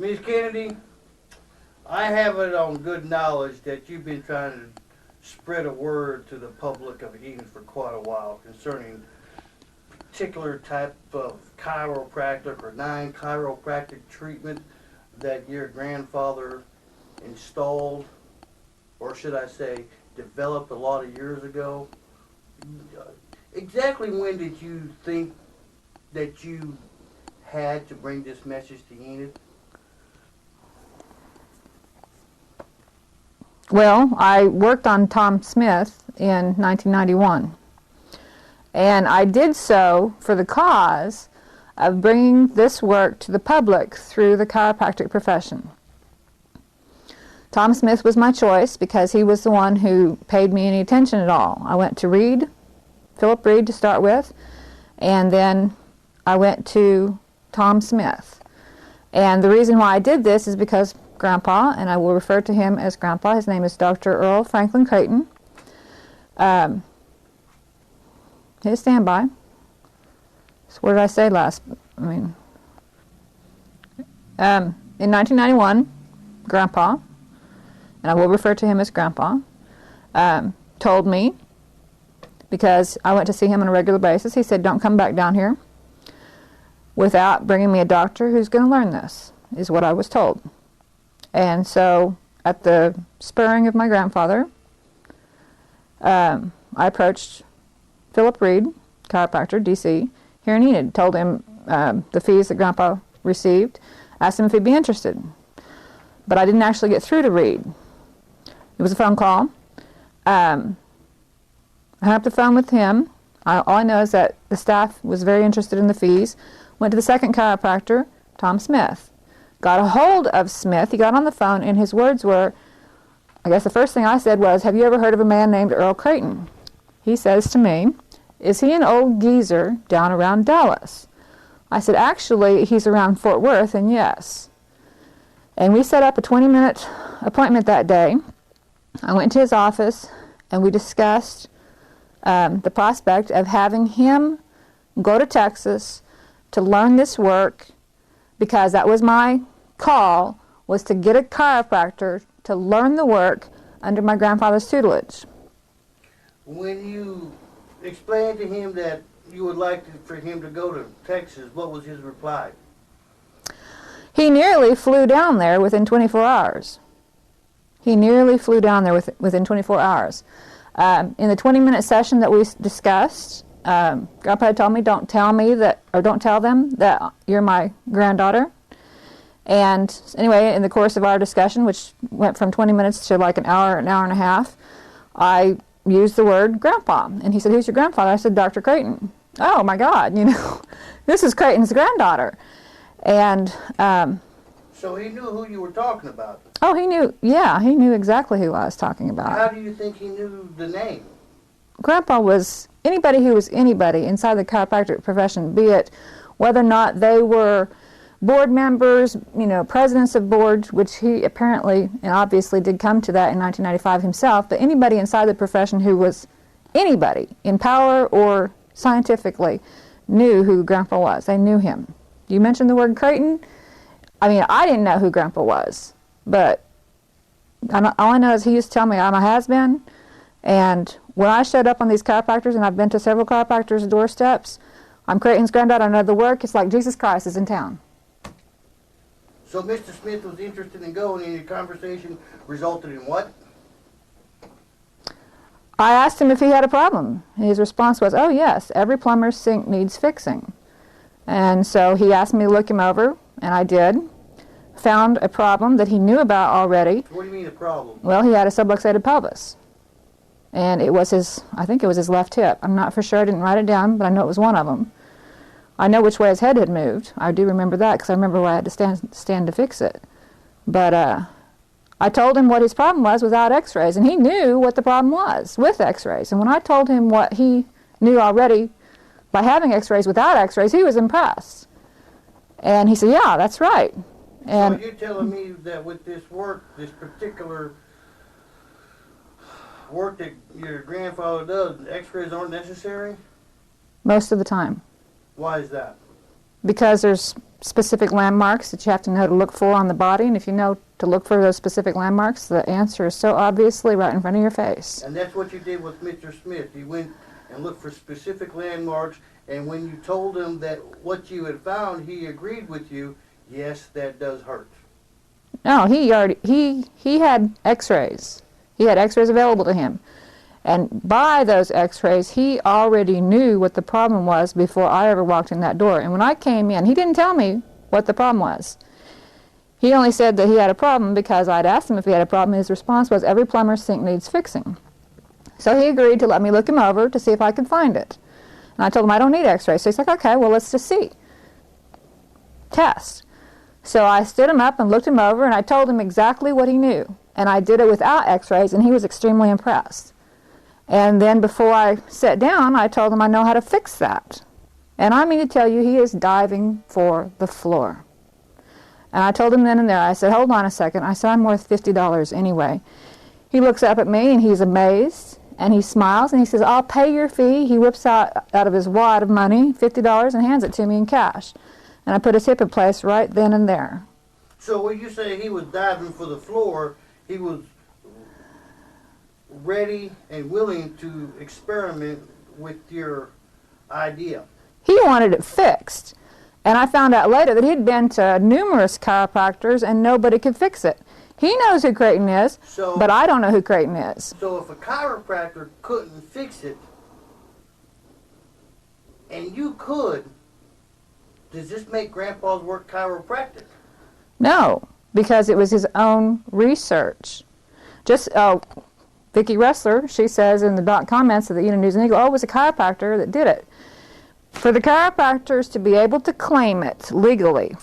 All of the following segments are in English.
Ms. Kennedy, I have it on good knowledge that you've been trying to spread a word to the public of Eden for quite a while concerning particular type of chiropractic or non-chiropractic treatment that your grandfather installed, or should I say, developed a lot of years ago. Exactly when did you think that you had to bring this message to Enid? Well, I worked on Tom Smith in 1991, and I did so for the cause of bringing this work to the public through the chiropractic profession. Tom Smith was my choice because he was the one who paid me any attention at all. I went to Philip Reed to start with, and then I went to Tom Smith. And the reason why I did this is because Grandpa, and I will refer to him as Grandpa, his name is Dr. Earl Franklin Craton. His standby. So what did I say last? In 1991, Grandpa, and I will refer to him as Grandpa, told me, because I went to see him on a regular basis, he said, don't come back down here without bringing me a doctor who's going to learn this, is what I was told. And so, at the spurring of my grandfather, I approached Philip Reed, chiropractor, DC, here in Enid, told him the fees that Grandpa received, asked him if he'd be interested. But I didn't actually get through to Reed. It was a phone call. I hung up the phone with him. All I know is that the staff was very interested in the fees. Went to the second chiropractor, Tom Smith. Got a hold of Smith. He got on the phone, and his words were, I guess the first thing I said was, have you ever heard of a man named Earl Craton? He says to me, is he an old geezer down around Dallas? I said, actually, he's around Fort Worth, and yes. And we set up a 20-minute appointment that day. I went to his office, and we discussed the prospect of having him go to Texas to learn this work, because that was my call, was to get a chiropractor to learn the work under my grandfather's tutelage. When you explained to him that you would like for him to go to Texas, what was his reply? He nearly flew down there within 24 hours. He nearly flew down there within 24 hours. In the 20-minute session that we discussed, Grandpa had told me, don't tell them that you're my granddaughter. And anyway, in the course of our discussion, which went from 20 minutes to like an hour and a half, I used the word Grandpa. And he said, who's your grandfather? I said, Dr. Creighton. Oh my God, this is Creighton's granddaughter. And so he knew who you were talking about? Oh, he knew exactly who I was talking about. How do you think he knew the name? Grandpa was anybody who was anybody inside the chiropractic profession, be it whether or not they were board members, presidents of boards, which he apparently and obviously did come to that in 1995 himself, but anybody inside the profession who was anybody in power or scientifically knew who Grandpa was. They knew him. You mentioned the word Creighton. I didn't know who Grandpa was, but all I know is he used to tell me I'm a has-been, and when I showed up on these chiropractors, and I've been to several chiropractors' doorsteps, I'm Creighton's granddaughter, I know the work, it's like Jesus Christ is in town. So Mr. Smith was interested in going, and your conversation resulted in what? I asked him if he had a problem. His response was, oh yes, every plumber's sink needs fixing. And so he asked me to look him over, and I did. Found a problem that he knew about already. What do you mean a problem? Well, he had a subluxated pelvis. And it was I think it was his left hip. I'm not for sure, I didn't write it down, but I know it was one of them. I know which way his head had moved. I do remember that because I remember where I had to stand to fix it. But I told him what his problem was without X-rays, and he knew what the problem was with X-rays. And when I told him what he knew already by having X-rays without X-rays, he was impressed. And he said, yeah, that's right. And so you're telling me that with this work, this particular work that your grandfather does, X-rays aren't necessary? Most of the time. Why is that? because there's specific landmarks that you have to know to look for on the body, and if you know to look for those specific landmarks, the answer is so obviously right in front of your face. And that's what you did with Mr. Smith. You went and looked for specific landmarks, and when you told him that what you had found, he agreed with you. Yes, that does hurt. No, he had X-rays. He had X-rays available to him. And by those X-rays, he already knew what the problem was before I ever walked in that door. And when I came in, he didn't tell me what the problem was. He only said that he had a problem because I'd asked him if he had a problem. His response was, every plumber's sink needs fixing. So he agreed to let me look him over to see if I could find it. And I told him I don't need X-rays. So he's like, okay, well, let's just see. Test. So I stood him up and looked him over, and I told him exactly what he knew. And I did it without X-rays, and he was extremely impressed. And then before I sat down, I told him I know how to fix that. And I mean to tell you, he is diving for the floor. And I told him then and there, I said, hold on a second. I said, I'm worth $50 anyway. He looks up at me, and he's amazed, and he smiles, and he says, I'll pay your fee. He whips out of his wad of money, $50, and hands it to me in cash. And I put his hip in place right then and there. So when you say he was diving for the floor, he was ready and willing to experiment with your idea. He wanted it fixed. And I found out later that he'd been to numerous chiropractors and nobody could fix it. He knows who Creighton is, but I don't know who Creighton is. So if a chiropractor couldn't fix it, and you could, does this make Grandpa's work chiropractic? No, because it was his own research. Just Vicki Ressler, she says in the comments of the News and Eagle, oh, it was a chiropractor that did it. For the chiropractors to be able to claim it legally,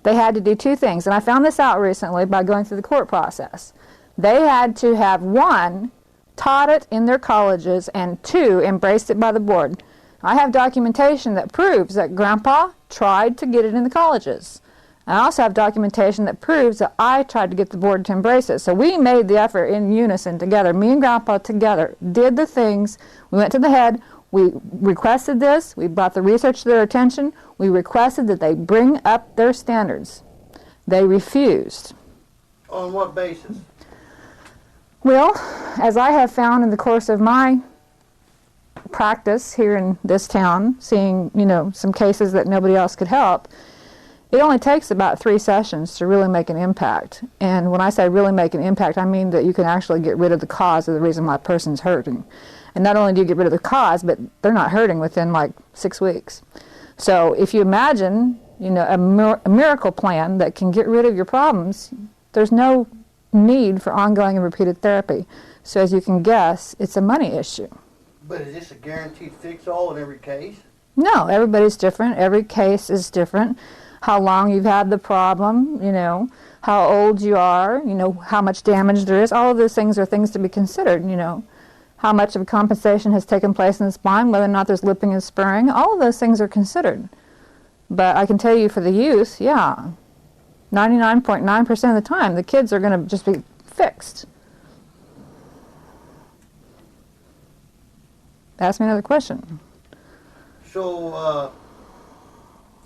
they had to do two things. And I found this out recently by going through the court process. They had to have, one, taught it in their colleges, and two, embraced it by the board. I have documentation that proves that Grandpa tried to get it in the colleges. I also have documentation that proves that I tried to get the board to embrace it. So we made the effort in unison together. Me and Grandpa together did the things. We went to the head. We requested this. We brought the research to their attention. We requested that they bring up their standards. They refused. On what basis? Well, as I have found in the course of my practice here in this town, seeing, some cases that nobody else could help, it only takes about 3 sessions to really make an impact. And when I say really make an impact, I mean that you can actually get rid of the cause of the reason why a person's hurting. And not only do you get rid of the cause, but they're not hurting within like 6 weeks. So if you imagine, a miracle plan that can get rid of your problems, there's no need for ongoing and repeated therapy. So as you can guess, it's a money issue. But is this a guaranteed fix-all in every case? No, everybody's different. Every case is different. How long you've had the problem, how old you are, how much damage there is. All of those things are things to be considered, how much of a compensation has taken place in the spine, whether or not there's lipping and spurring. All of those things are considered. But I can tell you for the youth, 99.9% of the time, the kids are going to just be fixed. Ask me another question. So,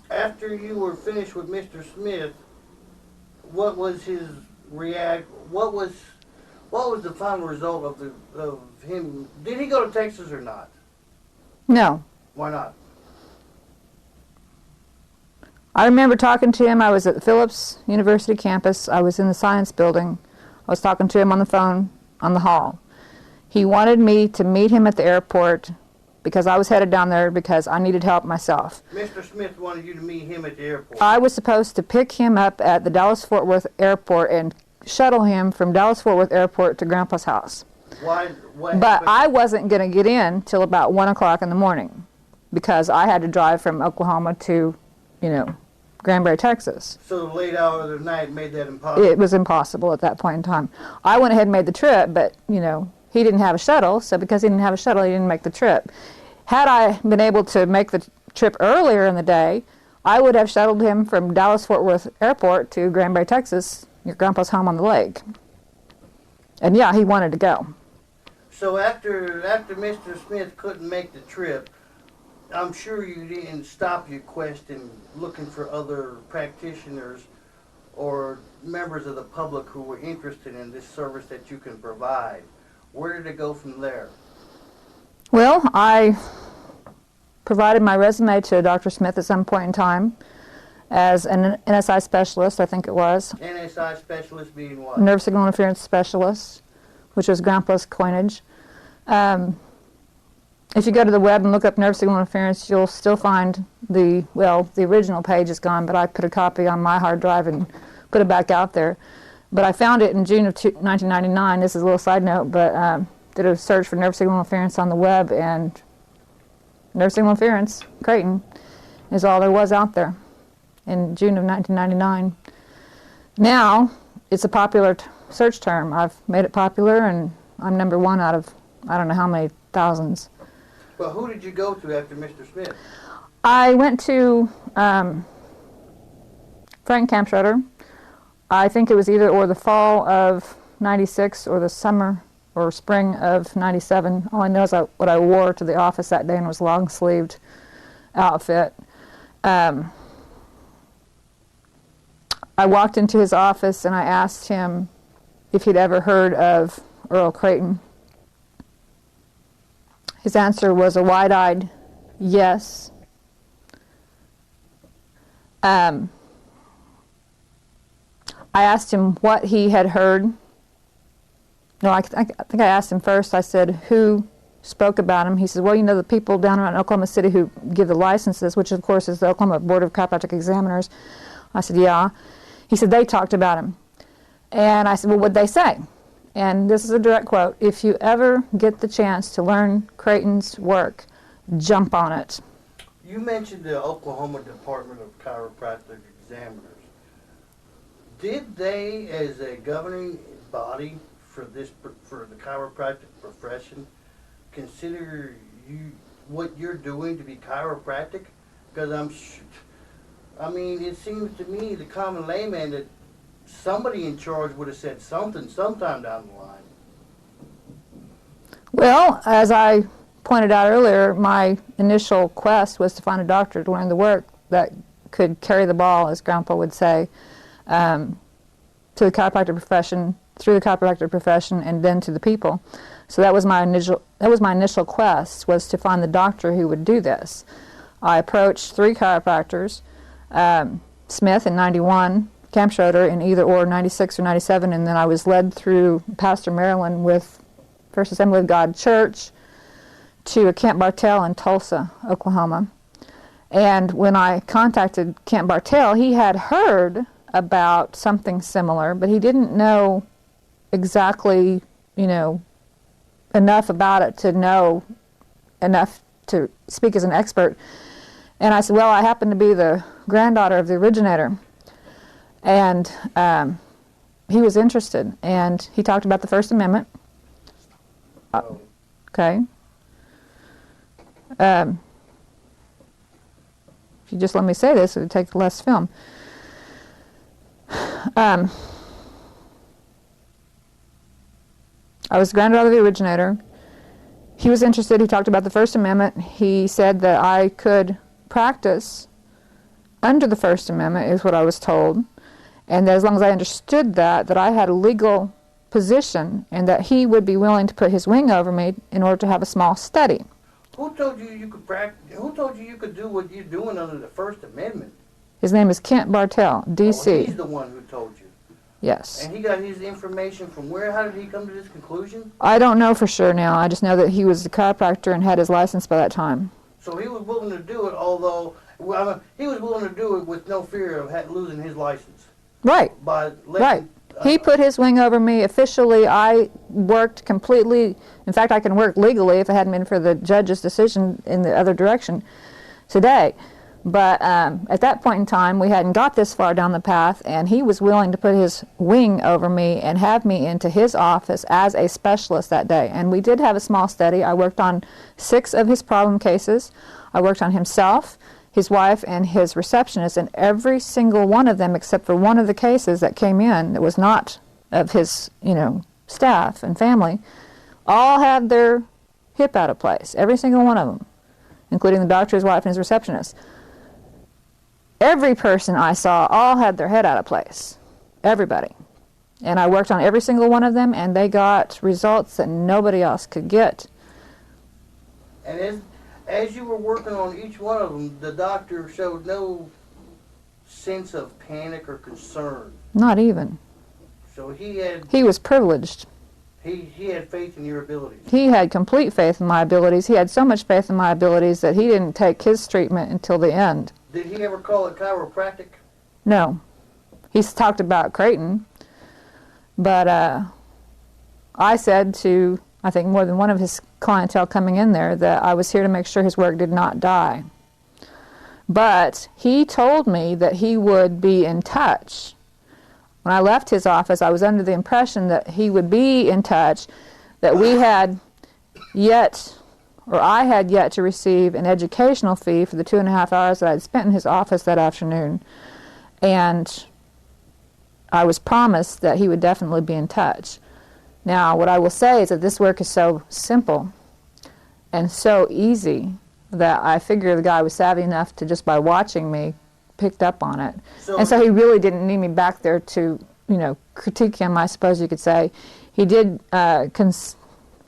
after you were finished with Mr. Smith, what was his What was the final result of him? Did he go to Texas or not? No. Why not? I remember talking to him. I was at the Phillips University campus. I was in the science building. I was talking to him on the phone on the hall. He wanted me to meet him at the airport because I was headed down there because I needed help myself. Mr. Smith wanted you to meet him at the airport. I was supposed to pick him up at the Dallas-Fort Worth airport and shuttle him from Dallas-Fort Worth airport to Grandpa's house. Why? But I wasn't going to get in till about 1 o'clock in the morning because I had to drive from Oklahoma to, Granbury, Texas. So the late hour of the night made that impossible? It was impossible at that point in time. I went ahead and made the trip, but, he didn't have a shuttle, so because he didn't have a shuttle, he didn't make the trip. Had I been able to make the trip earlier in the day, I would have shuttled him from Dallas-Fort Worth Airport to Granbury, Texas, your grandpa's home on the lake. And he wanted to go. So after Mr. Smith couldn't make the trip, I'm sure you didn't stop your quest in looking for other practitioners or members of the public who were interested in this service that you can provide. Where did it go from there? Well, I provided my resume to Dr. Smith at some point in time as an NSI specialist, I think it was. NSI specialist being what? Nerve signal interference specialist, which was Grandpa's coinage. If you go to the web and look up nerve signal interference, you'll still find the original page is gone, but I put a copy on my hard drive and put it back out there. But I found it in June of 1999. This is a little side note, but did a search for nerve signal interference on the web, and nerve signal interference, Creighton, is all there was out there in June of 1999. Now, it's a popular search term. I've made it popular, and I'm number one out of I don't know how many thousands. Well, who did you go to after Mr. Smith? I went to Frank Campschroeder. I think it was either or the fall of '96 or the summer or spring of '97. All I know is what I wore to the office that day, and was long-sleeved outfit. I walked into his office and I asked him if he'd ever heard of Earl Craton. His answer was a wide-eyed yes. I asked him what he had heard. No, I think I asked him first. I said, who spoke about him? He said, well, you know, the people down around Oklahoma City who give the licenses, which of course is the Oklahoma Board of Chiropractic Examiners. I said, yeah. He said, they talked about him. And I said, well, what'd they say? And this is a direct quote: if you ever get the chance to learn Creighton's work, jump on it. You mentioned the Oklahoma Department of Chiropractic Examiners. Did they, as a governing body for the chiropractic profession, consider what you're doing to be chiropractic? Because I mean, it seems to me, the common layman, that somebody in charge would have said something sometime down the line. Well, as I pointed out earlier, my initial quest was to find a doctor to learn the work that could carry the ball, as Grandpa would say, to the chiropractic profession, through the chiropractic profession, and then to the people. So that was my initial quest, was to find the doctor who would do this. I approached 3 chiropractors, Smith in '91, Campschroeder in either or '96 or '97, and then I was led through Pastor Maryland with First Assembly of God Church to a Camp Bartel in Tulsa, Oklahoma. And when I contacted Camp Bartel, he had heard about something similar, but he didn't know exactly, enough about it to know enough to speak as an expert. And I said, well, I happen to be the granddaughter of the originator. And he was interested, and he talked about the First Amendment. Okay. If you just let me say this, it would take less film. I was the granddaughter of the originator. He was interested. He talked about the First Amendment. He said that I could practice under the First Amendment, is what I was told, and that as long as I understood that I had a legal position, and that he would be willing to put his wing over me in order to have a small study. Who told you you could practice? Who told you you could do what you're doing under the First Amendment? His name is Kent Bartel, DC. Oh, he's the one who told you. Yes. And he got his information from where? How did he come to this conclusion? I don't know for sure now. I just know that he was a chiropractor and had his license by that time. So he was willing to do it, although he was willing to do it with no fear of losing his license. Right. Right. He put his wing over me officially. I worked completely. In fact, I can work legally if it hadn't been for the judge's decision in the other direction today. But at that point in time, we hadn't got this far down the path, and he was willing to put his wing over me and have me into his office as a specialist that day. And we did have a small study. I worked on 6 of his problem cases. I worked on himself, his wife, and his receptionist, and every single one of them, except for one of the cases that came in that was not of his, staff and family, all had their hip out of place, every single one of them. including the doctor, his wife, and his receptionist. Every person I saw all had their head out of place. Everybody. And I worked on every single one of them, and they got results that nobody else could get. And as you were working on each one of them, the doctor showed no sense of panic or concern. Not even. So He was privileged. he had faith in your abilities. He had complete faith in my abilities. He had so much faith in my abilities that he didn't take his treatment until the end. Did he ever call it chiropractic? No. He's talked about Creighton. But I said to, I think, more than one of his clientele coming in there that I was here to make sure his work did not die. But he told me that he would be in touch. When I left his office, I was under the impression that he would be in touch, that we had yet, or I had yet to receive an educational fee for the 2.5 hours that I had spent in his office that afternoon. And I was promised that he would definitely be in touch. Now, what I will say is that this work is so simple and so easy that I figure the guy was savvy enough to, just by watching me, picked up on it. And so he really didn't need me back there to, critique him, I suppose you could say. He did confess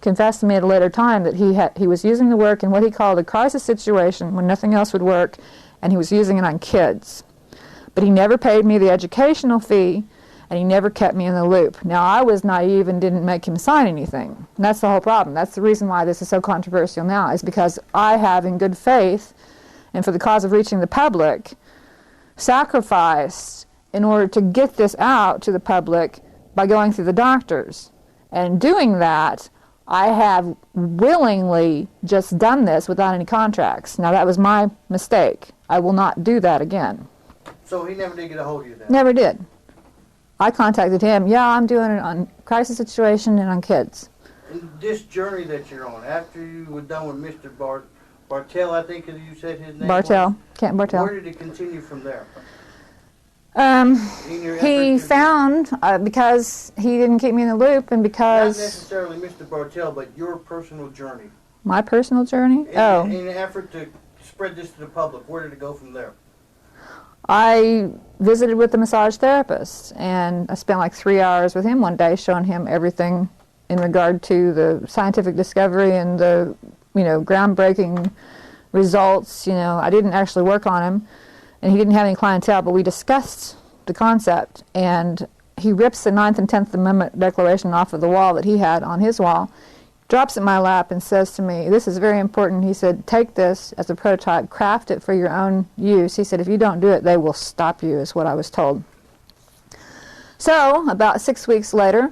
to me at a later time that he was using the work in what he called a crisis situation when nothing else would work, and he was using it on kids. But he never paid me the educational fee, and he never kept me in the loop. Now, I was naive and didn't make him sign anything. And that's the whole problem. That's the reason why this is so controversial now, is because I have, in good faith, and for the cause of reaching the public, sacrificed in order to get this out to the public by going through the doctors. And doing that, I have willingly just done this without any contracts. Now, that was my mistake. I will not do that again. So he never did get a hold of you then? Never did. I contacted him. Yeah, I'm doing it on crisis situation and on kids. And this journey that you're on, after you were done with Mr. Bartel, I think you said his name Bartel, was? Canton Bartel. Where did it continue from there? He found, because he didn't keep me in the loop, and because... Not necessarily Mr. Bartel, but your personal journey. My personal journey? In an effort to spread this to the public, where did it go from there? I visited with the massage therapist, and I spent like 3 hours with him one day showing him everything in regard to the scientific discovery and the, groundbreaking results. I didn't actually work on him, and he didn't have any clientele, but we discussed the concept, and he rips the 9th and 10th Amendment Declaration off of the wall that he had on his wall, drops it in my lap and says to me, this is very important. He said, take this as a prototype, craft it for your own use. He said, if you don't do it, they will stop you, is what I was told. So, about 6 weeks later,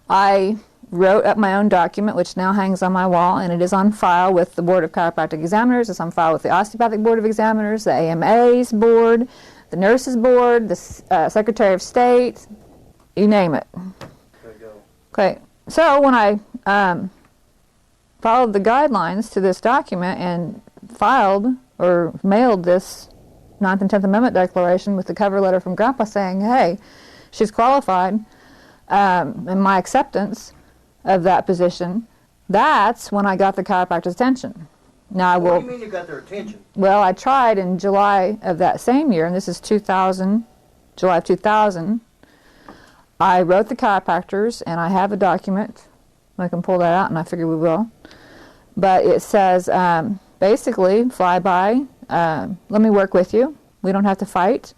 I wrote up my own document, which now hangs on my wall, and it is on file with the Board of Chiropractic Examiners. It's on file with the Osteopathic Board of Examiners, the AMA's board, the Nurses Board, the Secretary of State, you name it. There you go. Okay, so when I followed the guidelines to this document and filed or mailed this 9th and 10th Amendment Declaration with the cover letter from Grandpa saying, hey, she's qualified, and my acceptance of that position, that's when I got the chiropractor's attention. Now, What do you mean you got their attention? Well, I tried in July of that same year, and this is July of 2000. I wrote the chiropractors, and I have a document. I can pull that out, and I figure we will. But it says, basically, fly by, let me work with you. We don't have to fight.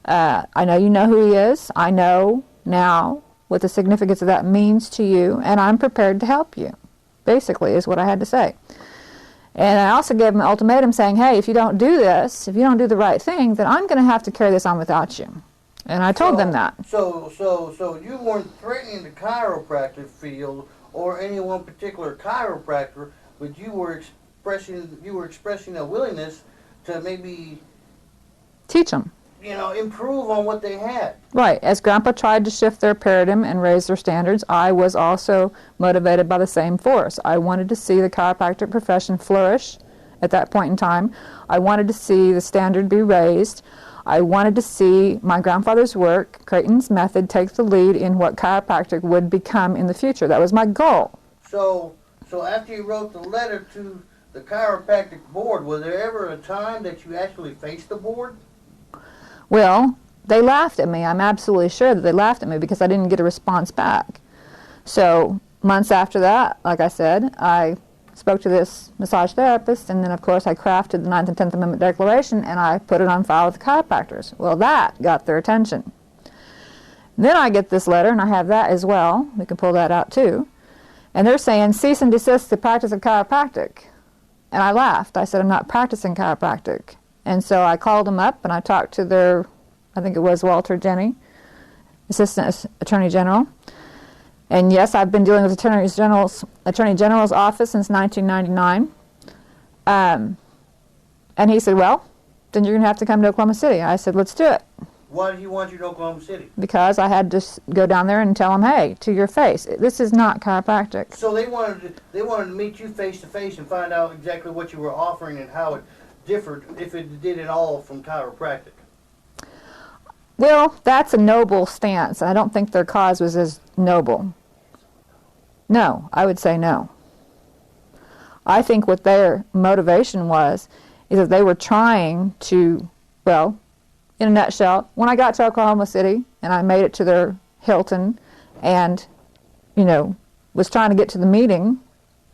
I know you know who he is. I know now what the significance of that means to you, and I'm prepared to help you, basically, is what I had to say. And I also gave him an ultimatum saying, hey, if you don't do this, if you don't do the right thing, then I'm going to have to carry this on without you. And I told them that. So you weren't threatening the chiropractic field or any one particular chiropractor, but you were expressing a willingness to maybe teach them. Improve on what they had. Right. As Grandpa tried to shift their paradigm and raise their standards, I was also motivated by the same force. I wanted to see the chiropractic profession flourish at that point in time. I wanted to see the standard be raised. I wanted to see my grandfather's work, Creighton's method, take the lead in what chiropractic would become in the future. That was my goal. So after you wrote the letter to the Chiropractic Board, was there ever a time that you actually faced the board? Well, they laughed at me. I'm absolutely sure that they laughed at me because I didn't get a response back. So months after that, like I said, I spoke to this massage therapist, and then of course I crafted the 9th and 10th Amendment Declaration and I put it on file with the chiropractors. Well, that got their attention. Then I get this letter, and I have that as well. We can pull that out too. And they're saying, cease and desist the practice of chiropractic. And I laughed. I said, I'm not practicing chiropractic. And so I called them up and I talked to their, I think it was Walter Jenny, Assistant Attorney General. And yes, I've been dealing with Attorney General's office since 1999. And he said, well, then you're going to have to come to Oklahoma City. I said, let's do it. Why did he want you to Oklahoma City? Because I had to go down there and tell them, hey, to your face, this is not chiropractic. So they wanted to meet you face to face and find out exactly what you were offering and how it differed, if it did at all, from chiropractic. Well, that's a noble stance. I don't think their cause was as noble. No, I would say no. I think what their motivation was is that they were trying to, well, in a nutshell, when I got to Oklahoma City and I made it to their Hilton and, was trying to get to the meeting,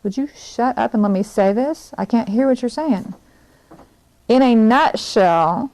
would you shut up and let me say this? I can't hear what you're saying. In a nutshell,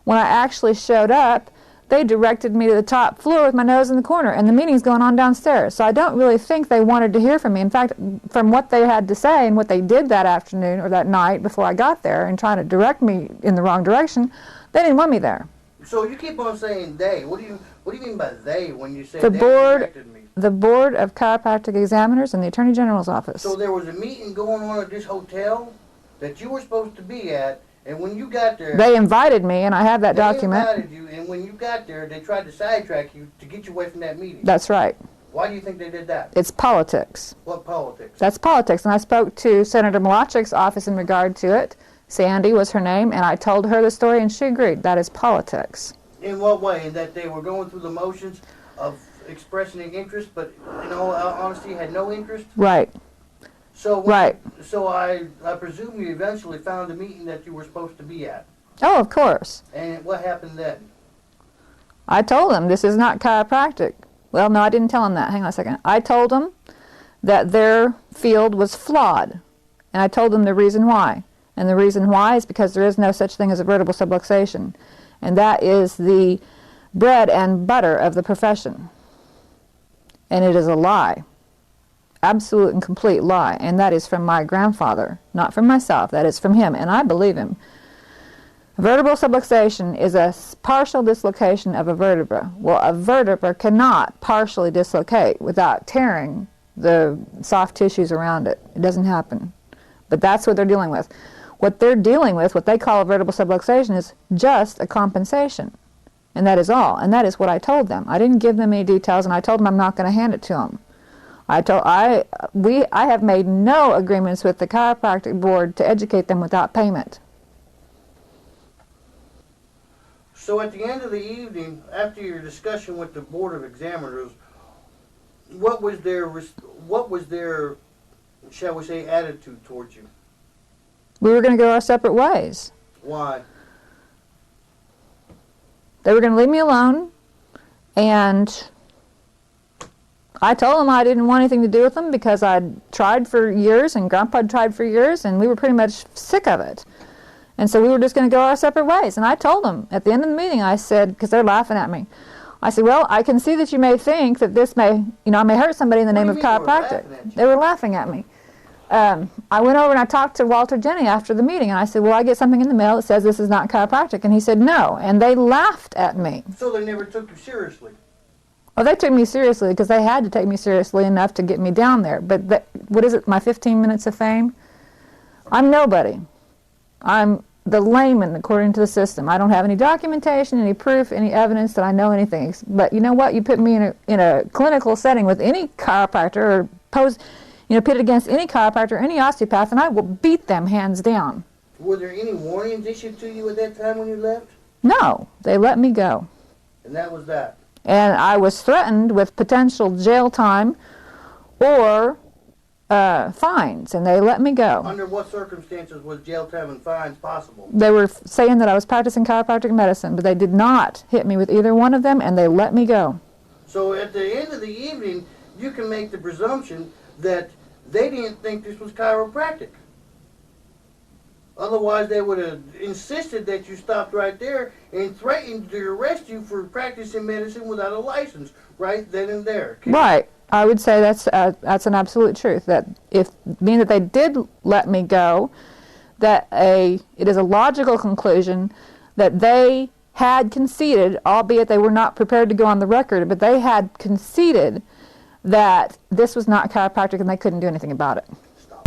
when I actually showed up, they directed me to the top floor with my nose in the corner, and the meeting's going on downstairs. So I don't really think they wanted to hear from me. In fact, from what they had to say and what they did that afternoon or that night before I got there and trying to direct me in the wrong direction, they didn't want me there. So you keep on saying they. What do you mean by they when you say the they board, directed me? The Board of Chiropractic Examiners and the Attorney General's office. So there was a meeting going on at this hotel that you were supposed to be at, and when you got there... They invited me, and I have that document. They invited you, and when you got there, they tried to sidetrack you to get you away from that meeting. That's right. Why do you think they did that? It's politics. What politics? That's politics, and I spoke to Senator Milachik's office in regard to it. Sandy was her name, and I told her the story, and she agreed. That is politics. In what way? In that they were going through the motions of expressing an interest, but in all honesty had no interest? Right. So right. So I presume you eventually found the meeting that you were supposed to be at. Oh, of course. And what happened then? I told them this is not chiropractic. Well, no, I didn't tell them that. Hang on a second. I told them that their field was flawed, and I told them the reason why. And the reason why is because there is no such thing as a vertebral subluxation, and that is the bread and butter of the profession. And it is a lie. Absolute and complete lie, and that is from my grandfather, not from myself. That is from him, and I believe him. Vertebral subluxation is a partial dislocation of a vertebra. Well, a vertebra cannot partially dislocate without tearing the soft tissues around it. It doesn't happen. But that's what they're dealing with. What they're dealing with, what they call a vertebral subluxation, is just a compensation. And that is all. And that is what I told them. I didn't give them any details, and I told them I'm not going to hand it to them. I have made no agreements with the Chiropractic Board to educate them without payment. So at the end of the evening, after your discussion with the Board of Examiners, what was their, shall we say, attitude towards you? We were going to go our separate ways. Why? They were going to leave me alone, and I told them I didn't want anything to do with them because I'd tried for years and Grandpa had tried for years, and we were pretty much sick of it. And so we were just going to go our separate ways. And I told them at the end of the meeting, I said, because they're laughing at me, I said, well, I can see that you may think that this may, I may hurt somebody in the name of chiropractic. They were laughing at me. I went over and I talked to Walter Jenny after the meeting, and I said, well, I get something in the mail that says this is not chiropractic. And he said, no. And they laughed at me. So they never took you seriously? Well, they took me seriously because they had to take me seriously enough to get me down there. But what is it, my 15 minutes of fame? I'm nobody. I'm the layman according to the system. I don't have any documentation, any proof, any evidence that I know anything. But you know what? You put me in a clinical setting with any chiropractor or pit it against any chiropractor, any osteopath, and I will beat them hands down. Were there any warnings issued to you at that time when you left? No, they let me go. And that was that? And I was threatened with potential jail time or fines, and they let me go. Under what circumstances was jail time and fines possible? They were saying that I was practicing chiropractic medicine, but they did not hit me with either one of them, and they let me go. So at the end of the evening, you can make the presumption that they didn't think this was chiropractic. Otherwise, they would have insisted that you stopped right there and threatened to arrest you for practicing medicine without a license right then and there. Right. I would say that's an absolute truth. That if being that they did let me go, that it is a logical conclusion that they had conceded, albeit they were not prepared to go on the record, but they had conceded that this was not chiropractic and they couldn't do anything about it.